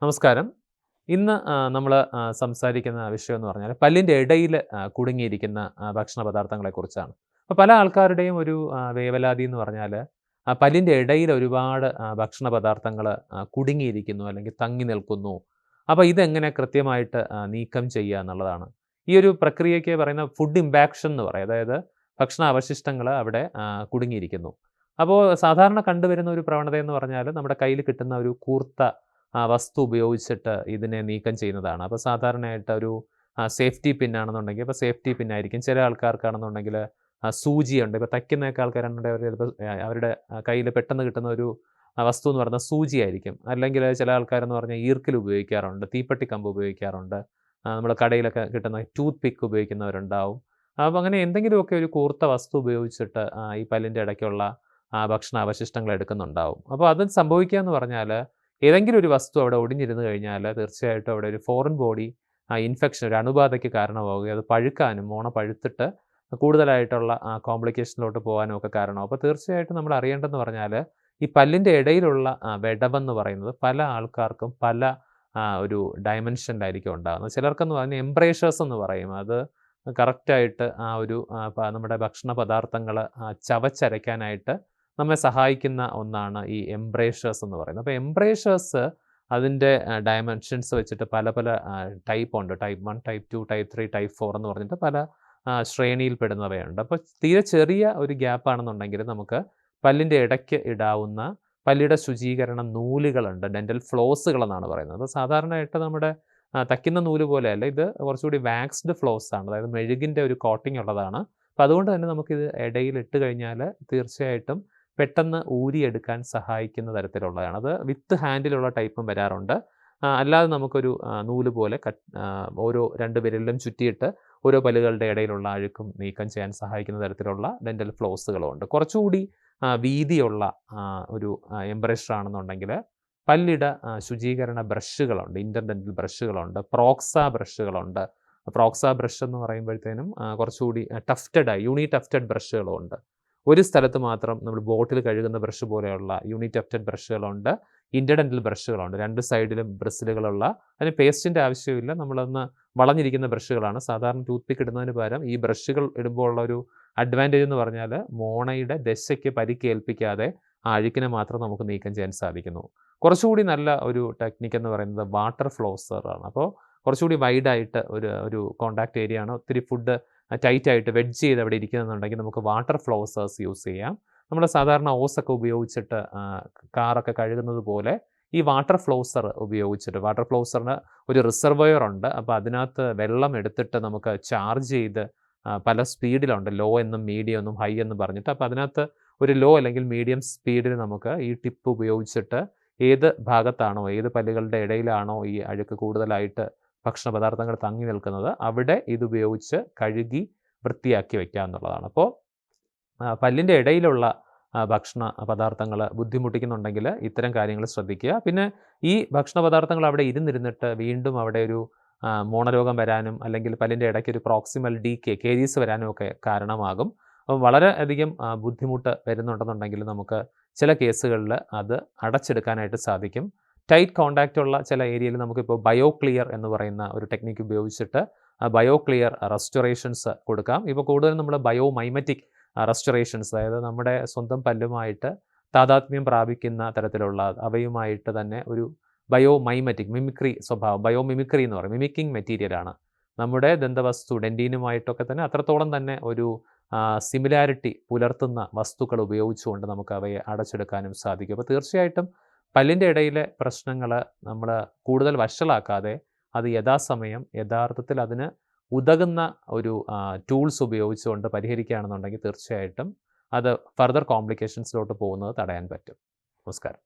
നമസ്കാരം. ഇന്ന് നമ്മൾ സംസാരിക്കുന്ന വിഷയം എന്ന് പറഞ്ഞാൽ പല്ലിൻ്റെ ഇടയിൽ കുടുങ്ങിയിരിക്കുന്ന ഭക്ഷണ പദാർത്ഥങ്ങളെക്കുറിച്ചാണ്. അപ്പോൾ പല ആൾക്കാരുടെയും ഒരു വേവലാതി എന്ന് പറഞ്ഞാൽ പല്ലിൻ്റെ ഇടയിൽ ഒരുപാട് ഭക്ഷണ പദാർത്ഥങ്ങൾ കുടുങ്ങിയിരിക്കുന്നു അല്ലെങ്കിൽ തങ്ങി നിൽക്കുന്നു. അപ്പോൾ ഇതെങ്ങനെ കൃത്യമായിട്ട് നീക്കം ചെയ്യുക എന്നുള്ളതാണ്. ഈ ഒരു പ്രക്രിയയ്ക്ക് പറയുന്ന ഫുഡ് ഇമ്പാക്ഷൻ എന്ന് പറയും. അതായത് ഭക്ഷണ അവശിഷ്ടങ്ങൾ അവിടെ കുടുങ്ങിയിരിക്കുന്നു. അപ്പോൾ സാധാരണ കണ്ടുവരുന്ന ഒരു പ്രവണത എന്ന് പറഞ്ഞാൽ നമ്മുടെ കയ്യിൽ കിട്ടുന്ന ഒരു കൂർത്ത വസ്തു ഉപയോഗിച്ചിട്ട് ഇതിനെ നീക്കം ചെയ്യുന്നതാണ്. അപ്പോൾ സാധാരണയായിട്ട് ഒരു സേഫ്റ്റി പിന്നാണെന്നുണ്ടെങ്കിൽ ഇപ്പോൾ സേഫ്റ്റി പിന്നായിരിക്കും. ചില ആൾക്കാർക്കാണെന്നുണ്ടെങ്കിൽ സൂചിയുണ്ട്. ഇപ്പോൾ തയ്ക്കുന്നതൊക്കെ ആൾക്കാരാണെന്നുണ്ടെങ്കിൽ അവർ ചിലപ്പോൾ അവരുടെ കയ്യിൽ പെട്ടെന്ന് കിട്ടുന്ന ഒരു വസ്തു എന്ന് പറയുന്നത് സൂചിയായിരിക്കും. അല്ലെങ്കിൽ ചില ആൾക്കാരെന്ന് പറഞ്ഞാൽ ഈർക്കിൽ ഉപയോഗിക്കാറുണ്ട്, തീപ്പെട്ടി കമ്പ് ഉപയോഗിക്കാറുണ്ട്. നമ്മൾ കടയിലൊക്കെ കിട്ടുന്ന ടൂത്ത് പിക്ക് ഉപയോഗിക്കുന്നവരുണ്ടാവും. അപ്പോൾ അങ്ങനെ എന്തെങ്കിലുമൊക്കെ ഒരു കൂർത്ത വസ്തു ഉപയോഗിച്ചിട്ട് ഈ പല്ലിൻ്റെ ഇടയ്ക്കുള്ള ഭക്ഷണ അവശിഷ്ടങ്ങൾ എടുക്കുന്നുണ്ടാവും. അപ്പോൾ അത് സംഭവിക്കുക എന്ന് പറഞ്ഞാൽ ഏതെങ്കിലും ഒരു വസ്തു അവിടെ ഒടിഞ്ഞിരുന്ന് കഴിഞ്ഞാൽ തീർച്ചയായിട്ടും അവിടെ ഒരു ഫോറിൻ ബോഡി ഇൻഫെക്ഷൻ, ഒരു അണുബാധയ്ക്ക് കാരണമാവുകയും അത് പഴുക്കാനും മോണ പഴുത്തിട്ട് കൂടുതലായിട്ടുള്ള കോംപ്ലിക്കേഷനിലോട്ട് പോകാനും ഒക്കെ കാരണമാവും. അപ്പോൾ തീർച്ചയായിട്ടും നമ്മൾ അറിയേണ്ടതെന്ന് പറഞ്ഞാൽ ഈ പല്ലിൻ്റെ ഇടയിലുള്ള വിടവെന്ന് പറയുന്നത് പല ആൾക്കാർക്കും പല ഒരു ഡയമെൻഷനിലായിരിക്കും ഉണ്ടാകുന്നത്. ചിലർക്കെന്ന് പറഞ്ഞാൽ എംബ്രേഷേഴ്സ് എന്ന് പറയും. അത് കറക്റ്റായിട്ട് ഒരു നമ്മുടെ ഭക്ഷണ പദാർത്ഥങ്ങൾ ചവച്ചരയ്ക്കാനായിട്ട് നമ്മെ സഹായിക്കുന്ന ഒന്നാണ് ഈ എംബ്രേഷേഴ്സ് എന്ന് പറയുന്നത്. അപ്പോൾ എംബ്രേഷേഴ്സ് അതിൻ്റെ ഡയമെൻഷൻസ് വെച്ചിട്ട് പല പല ടൈപ്പ് ഉണ്ട്. ടൈപ്പ് 1, ടൈപ്പ് 2, ടൈപ്പ് 3, ടൈപ്പ് 4 എന്ന് പറഞ്ഞിട്ട് പല ശ്രേണിയിൽപ്പെടുന്നവയുണ്ട്. അപ്പോൾ തീരെ ചെറിയ ഒരു ഗ്യാപ്പ് ആണെന്നുണ്ടെങ്കിൽ നമുക്ക് പല്ലിൻ്റെ ഇടയ്ക്ക് ഇടാവുന്ന പല്ലിയുടെ ശുചീകരണ നൂലുകളുണ്ട്. ഡെൻ്റൽ ഫ്ലോസുകൾ എന്നാണ് പറയുന്നത്. അപ്പോൾ സാധാരണയായിട്ട് നമ്മുടെ തയ്ക്കുന്ന നൂല് പോലെയല്ല, ഇത് കുറച്ചുകൂടി വാക്സ്ഡ് ഫ്ലോസ് ആണ്. അതായത് മെഴുകിൻ്റെ ഒരു കോട്ടിംഗ് ഉള്ളതാണ്. അപ്പോൾ അതുകൊണ്ട് തന്നെ നമുക്കിത് ഇടയിൽ ഇട്ട് കഴിഞ്ഞാൽ തീർച്ചയായിട്ടും പെട്ടെന്ന് ഊരിയെടുക്കാൻ സഹായിക്കുന്ന തരത്തിലുള്ളതാണ്. അത് വിത്ത് ഹാൻഡിലുള്ള ടൈപ്പും വരാറുണ്ട്. അല്ലാതെ നമുക്കൊരു നൂല് പോലെ ഓരോ 2 വിരലിലും ചുറ്റിയിട്ട് ഓരോ പല്ലുകളുടെ ഇടയിലുള്ള അഴുക്കും നീക്കം ചെയ്യാൻ സഹായിക്കുന്ന തരത്തിലുള്ള ഡെൻ്റൽ ഫ്ലോസുകളുമുണ്ട്. കുറച്ചുകൂടി വീതിയുള്ള ഒരു എംബ്രഷർ ആണെന്നുണ്ടെങ്കിൽ പല്ലിട ശുചീകരണ ബ്രഷുകളുണ്ട്. ഇൻ്റർഡെൻ്റൽ ബ്രഷുകളുണ്ട്. പ്രോക്സ ബ്രഷുകളുണ്ട്. പ്രോക്സ ബ്രഷ് എന്ന് പറയുമ്പോഴത്തേനും കുറച്ചുകൂടി യൂണി ടഫ്റ്റഡ് ബ്രഷുകളുമുണ്ട്. ഒരു സ്ഥലത്ത് മാത്രം നമ്മൾ ബോട്ടിൽ കഴുകുന്ന ബ്രഷ് പോലെയുള്ള യൂണി ടഫ്റ്റഡ് ബ്രഷുകളുണ്ട്. ഇൻ്റർഡെൻ്റൽ ബ്രഷുകളുണ്ട്. 2 സൈഡിലും ബ്രിസിലുകളുള്ള, അതിന് പേസ്റ്റിൻ്റെ ആവശ്യമില്ല. നമ്മളൊന്ന് വളഞ്ഞിരിക്കുന്ന ബ്രഷുകളാണ്. സാധാരണ ടൂത്ത് പിക്ക് ഇടുന്നതിന് പകരം ഈ ബ്രഷുകൾ ഇടുമ്പോൾ ഉള്ള ഒരു അഡ്വാൻറ്റേജ് എന്ന് പറഞ്ഞാൽ മോണയുടെ ദശയ്ക്ക് പരിക്കേൽപ്പിക്കാതെ ആ അഴുക്കിനെ മാത്രം നമുക്ക് നീക്കം ചെയ്യാൻ സാധിക്കുന്നു. കുറച്ചുകൂടി നല്ല ഒരു ടെക്നിക്ക് എന്ന് പറയുന്നത് വാട്ടർ ഫ്ലോസറാണ്. അപ്പോൾ കുറച്ചുകൂടി വൈഡായിട്ട് ഒരു കോൺടാക്റ്റ് ഏരിയ ആണ്. ഒത്തിരി ഫുഡ് ടൈറ്റായിട്ട് വെഡ്ജ് ചെയ്ത് അവിടെ ഇരിക്കുന്നുണ്ടെങ്കിൽ നമുക്ക് വാട്ടർ ഫ്ലോസേഴ്സ് യൂസ് ചെയ്യാം. നമ്മൾ സാധാരണ ഓസൊക്കെ ഉപയോഗിച്ചിട്ട് കാറൊക്കെ കഴുകുന്നത് പോലെ ഈ വാട്ടർ ഫ്ലോസർ ഉപയോഗിച്ചിട്ട്, വാട്ടർ ഫ്ലോസറിന് ഒരു റിസർവോയർ ഉണ്ട്. അപ്പോൾ അതിനകത്ത് വെള്ളം എടുത്തിട്ട് നമുക്ക് ചാർജ് ചെയ്ത് പല സ്പീഡിലുണ്ട്. ലോ എന്നും മീഡിയം എന്നും ഹൈ എന്നും പറഞ്ഞിട്ട്. അപ്പോൾ അതിനകത്ത് ഒരു ലോ അല്ലെങ്കിൽ മീഡിയം സ്പീഡിൽ നമുക്ക് ഈ ടിപ്പ് ഉപയോഗിച്ചിട്ട് ഏത് ഭാഗത്താണോ, ഏത് പല്ലുകളുടെ ഇടയിലാണോ ഈ അഴുക്ക് കൂടുതലായിട്ട് ഭക്ഷണ പദാർത്ഥങ്ങൾ തങ്ങി നിൽക്കുന്നത് അവിടെ ഇതുപയോഗിച്ച് കഴുകി വൃത്തിയാക്കി വയ്ക്കുക എന്നുള്ളതാണ്. അപ്പോൾ പല്ലിൻ്റെ ഇടയിലുള്ള ഭക്ഷണ പദാർത്ഥങ്ങൾ ബുദ്ധിമുട്ടിക്കുന്നുണ്ടെങ്കിൽ ഇത്തരം കാര്യങ്ങൾ ശ്രദ്ധിക്കുക. പിന്നെ ഈ ഭക്ഷണ പദാർത്ഥങ്ങൾ അവിടെ ഇരുന്നിരുന്നിട്ട് വീണ്ടും അവിടെ ഒരു മോണരോഗം വരാനും അല്ലെങ്കിൽ പല്ലിൻ്റെ ഇടയ്ക്ക് ഒരു പ്രോക്സിമൽ ഡീക്കേ, കേരീസ് വരാനും ഒക്കെ കാരണമാകും. അപ്പോൾ വളരെയധികം ബുദ്ധിമുട്ട് വരുന്നുണ്ടെന്നുണ്ടെങ്കിൽ നമുക്ക് ചില കേസുകളിൽ അത് അടച്ചെടുക്കാനായിട്ട് സാധിക്കും. ടൈറ്റ് കോൺടാക്റ്റ് ഉള്ള ചില ഏരിയയിൽ നമുക്കിപ്പോൾ ബയോ ക്ലിയർ എന്ന് പറയുന്ന ഒരു ടെക്നിക്ക് ഉപയോഗിച്ചിട്ട് ബയോ ക്ലിയർ റെസ്റ്റോറേഷൻസ് കൊടുക്കാം. ഇപ്പോൾ കൂടുതലും നമ്മൾ ബയോ മൈമറ്റിക് റെസ്റ്റോറേഷൻസ്, അതായത് നമ്മുടെ സ്വന്തം പല്ലുമായിട്ട് താതാത്മ്യം പ്രാപിക്കുന്ന തരത്തിലുള്ള അവയുമായിട്ട് തന്നെ ഒരു ബയോ മൈമറ്റിക് മിമിക്രി സ്വഭാവം, ബയോ മിമിക്രി എന്ന് പറയും, മിമിക്കിംഗ് മെറ്റീരിയലാണ്. നമ്മുടെ ദന്തവസ്തു ഡെൻറ്റീനുമായിട്ടൊക്കെ തന്നെ അത്രത്തോളം തന്നെ ഒരു സിമിലാരിറ്റി പുലർത്തുന്ന വസ്തുക്കൾ ഉപയോഗിച്ചുകൊണ്ട് നമുക്ക് അവയെ അടച്ചെടുക്കാനും സാധിക്കും. അപ്പോൾ തീർച്ചയായിട്ടും പല്ലിൻ്റെ ഇടയിലെ പ്രശ്നങ്ങൾ നമ്മൾ കൂടുതൽ വഷളാക്കാതെ അത് യഥാസമയം യഥാർത്ഥത്തിൽ അതിന് ഉതകുന്ന ഒരു ടൂൾസ് ഉപയോഗിച്ചുകൊണ്ട് പരിഹരിക്കുകയാണെന്നുണ്ടെങ്കിൽ തീർച്ചയായിട്ടും അത് ഫർദർ കോംപ്ലിക്കേഷൻസിലോട്ട് പോകുന്നത് തടയാൻ പറ്റും. നമസ്കാരം.